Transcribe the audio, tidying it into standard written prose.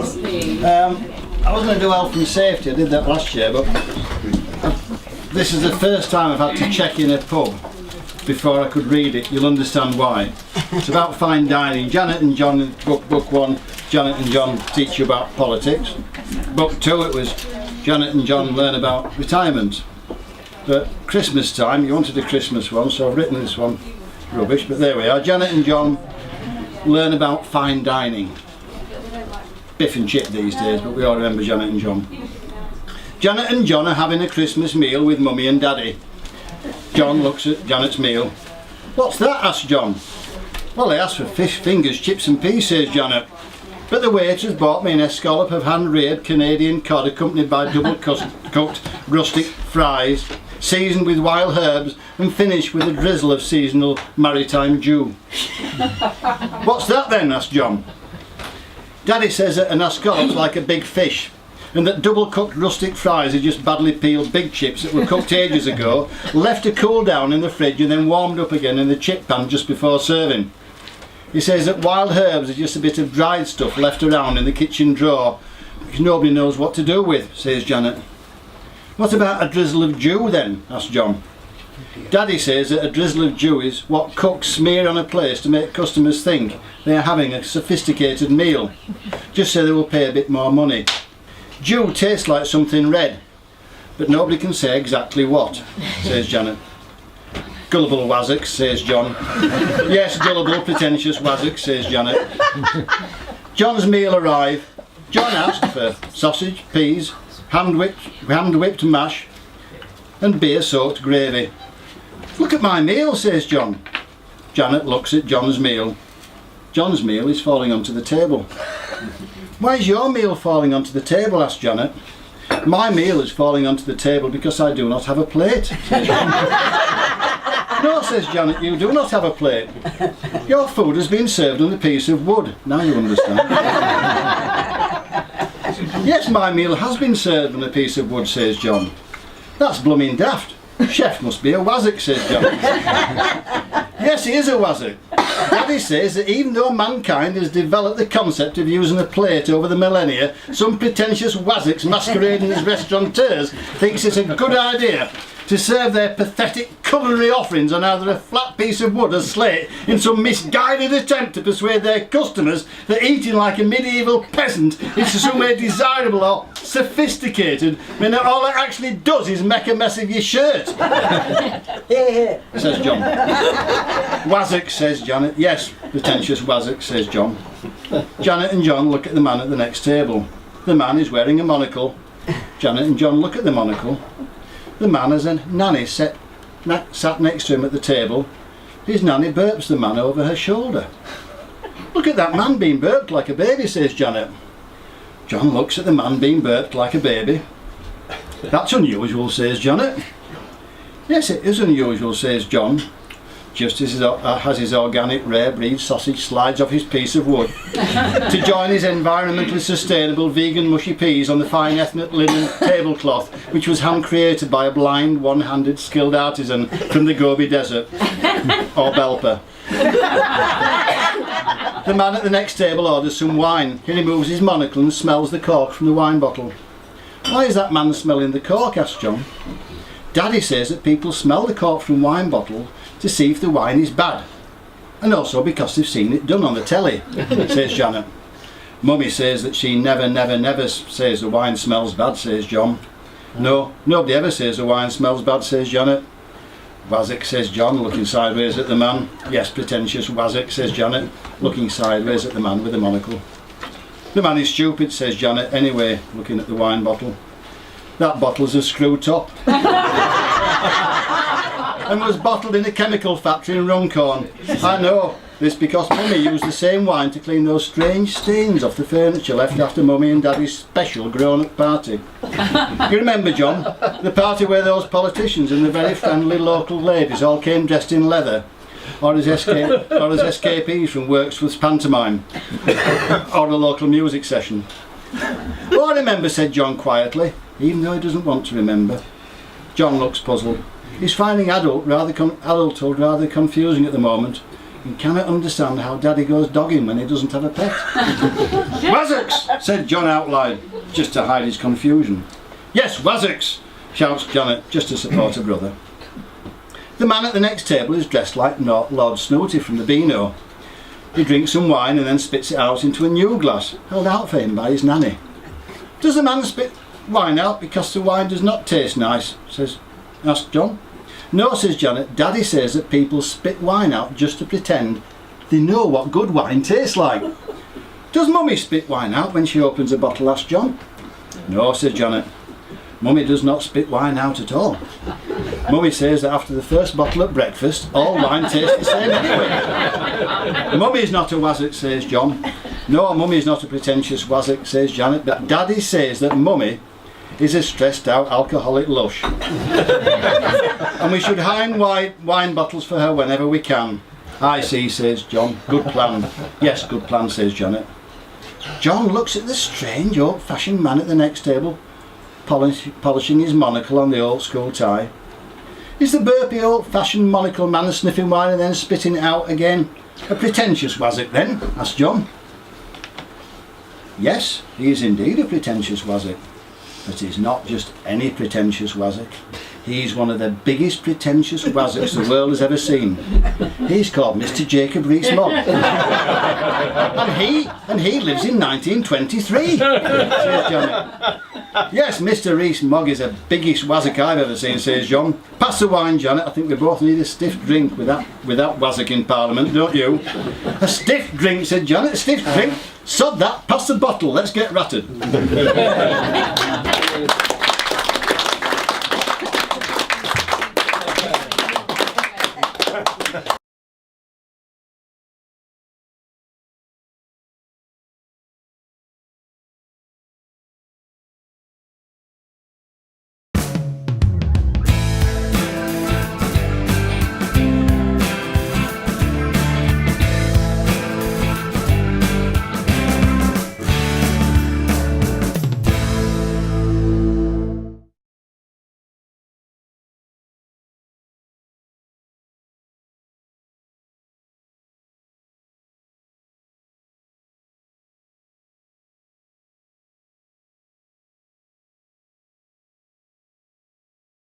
I was going to do health and safety, I did that last year, but this is the first time I've had to check in a pub before I could read it. You'll understand why. It's about fine dining. Janet and John, book 1, Janet and John teach you about politics. Book 2, it was Janet and John learn about retirement. But Christmas time, you wanted a Christmas one, so I've written this one. Rubbish, but there we are. Janet and John learn about fine dining. Biff and chip these days, but we all remember Janet and John. Janet and John are having a Christmas meal with Mummy and Daddy. John looks at Janet's meal. "What's that?" asks John. "Well, I asked for fish, fingers, chips and peas," says Janet. "But the waitress bought me an escallop of hand-reared Canadian cod accompanied by double-cooked rustic fries, seasoned with wild herbs and finished with a drizzle of seasonal maritime dew." "What's that then?" asked John. "Daddy says that an escallop's like a big fish, and that double-cooked rustic fries are just badly peeled big chips that were cooked ages ago, left to cool down in the fridge and then warmed up again in the chip pan just before serving. He says that wild herbs are just a bit of dried stuff left around in the kitchen drawer, which nobody knows what to do with," says Janet. "What about a drizzle of dew then?" asked John. "Daddy says that a drizzle of dew is what cooks smear on a place to make customers think they are having a sophisticated meal, just so they will pay a bit more money. Dew tastes like something red, but nobody can say exactly what," says Janet. "Gullible wazzocks," says John. "Yes, gullible, pretentious wazzocks," says Janet. John's meal arrived. John asked for sausage, peas, hand-whipped mash and beer-soaked gravy. "Look at my meal," says John. Janet looks at John's meal. John's meal is falling onto the table. "Why is your meal falling onto the table?" asked Janet. "My meal is falling onto the table because I do not have a plate," says John. "No," says Janet, "you do not have a plate. Your food has been served on a piece of wood. Now you understand." "Yes, my meal has been served on a piece of wood," says John. "That's blooming daft. Chef must be a wazzock," says John. "Yes, he is a wazzock. Daddy says that even though mankind has developed the concept of using a plate over the millennia, some pretentious wazzocks masquerading as restaurateurs thinks it's a good idea to serve their pathetic culinary offerings on either a flat piece of wood or slate in some misguided attempt to persuade their customers that eating like a medieval peasant is in some way desirable or sophisticated, when all it actually does is make a mess of your shirt," says John. "Wazzock," says Janet. "Yes, pretentious wazzock," says John. Janet and John look at the man at the next table. The man is wearing a monocle. Janet and John look at the monocle. The man has a nanny sat next to him at the table. His nanny burps the man over her shoulder. "Look at that man being burped like a baby," says Janet. John looks at the man being burped like a baby. "That's unusual," says Janet. "Yes, it is unusual," says John, just as his organic rare breed sausage slides off his piece of wood to join his environmentally sustainable vegan mushy peas on the fine ethnic linen tablecloth which was hand created by a blind one-handed skilled artisan from the Gobi Desert, or Belper. The man at the next table orders some wine. He removes his monocle and smells the cork from the wine bottle. "Why is that man smelling the cork?" asks John. "Daddy says that people smell the cork from wine bottle to see if the wine is bad, and also because they've seen it done on the telly," says Janet. "Mummy says that she never says the wine smells bad," says John. "No, nobody ever says the wine smells bad," says Janet. "Wazzock," says John, looking sideways at the man. "Yes, pretentious wazzock," says Janet, looking sideways at the man with the monocle. "The man is stupid," says Janet, anyway, looking at the wine bottle. "That bottle's a screw top." "And was bottled in a chemical factory in Runcorn. I know this because Mummy used the same wine to clean those strange stains off the furniture left after Mummy and Daddy's special grown-up party. You remember, John, the party where those politicians and the very friendly local ladies all came dressed in leather, or as escapees from Worksworth's pantomime, or a local music session?" "Oh, I remember," said John quietly, even though he doesn't want to remember. John looks puzzled. He's finding adulthood rather confusing at the moment, and cannot understand how Daddy goes dogging when he doesn't have a pet. Wazzocks, said John out loud, just to hide his confusion. Yes, wazzocks, shouts Janet, just to support her brother. The man at the next table is dressed like Lord Snooty from the Beano. He drinks some wine and then spits it out into a new glass, held out for him by his nanny. Does the man spit wine out because the wine does not taste nice? Asked John. No, says Janet, Daddy says that people spit wine out just to pretend they know what good wine tastes like. Does Mummy spit wine out when she opens a bottle? Asked John. No, says Janet. Mummy does not spit wine out at all. Mummy says that after the first bottle at breakfast, all wine tastes the same anyway. Mummy's not a wazzock, says John. No, Mummy's not a pretentious wazzock, says Janet, but Daddy says that Mummy is a stressed out alcoholic lush. And we should hide wine bottles for her whenever we can. I see, says John. Good plan. Yes, good plan, says Janet. John looks at the strange old-fashioned man at the next table, polishing his monocle on the old school tie. Is the burpy old-fashioned monocle man sniffing wine and then spitting it out again a pretentious wazzock then? Asked John. Yes, he is indeed a pretentious wazzock, but he's not just any pretentious wazzock. He's one of the biggest pretentious wazzocks the world has ever seen. He's called Mr. Jacob Rees-Mogg. and he lives in 1923, says Johnny. Yes, Mr. Rees-Mogg is the biggest wazzock I've ever seen, says John. Pass the wine, Janet. I think we both need a stiff drink with that wazzock in Parliament, don't you? A stiff drink, said Janet. A stiff drink? Sod that. Pass the bottle. Let's get ratted.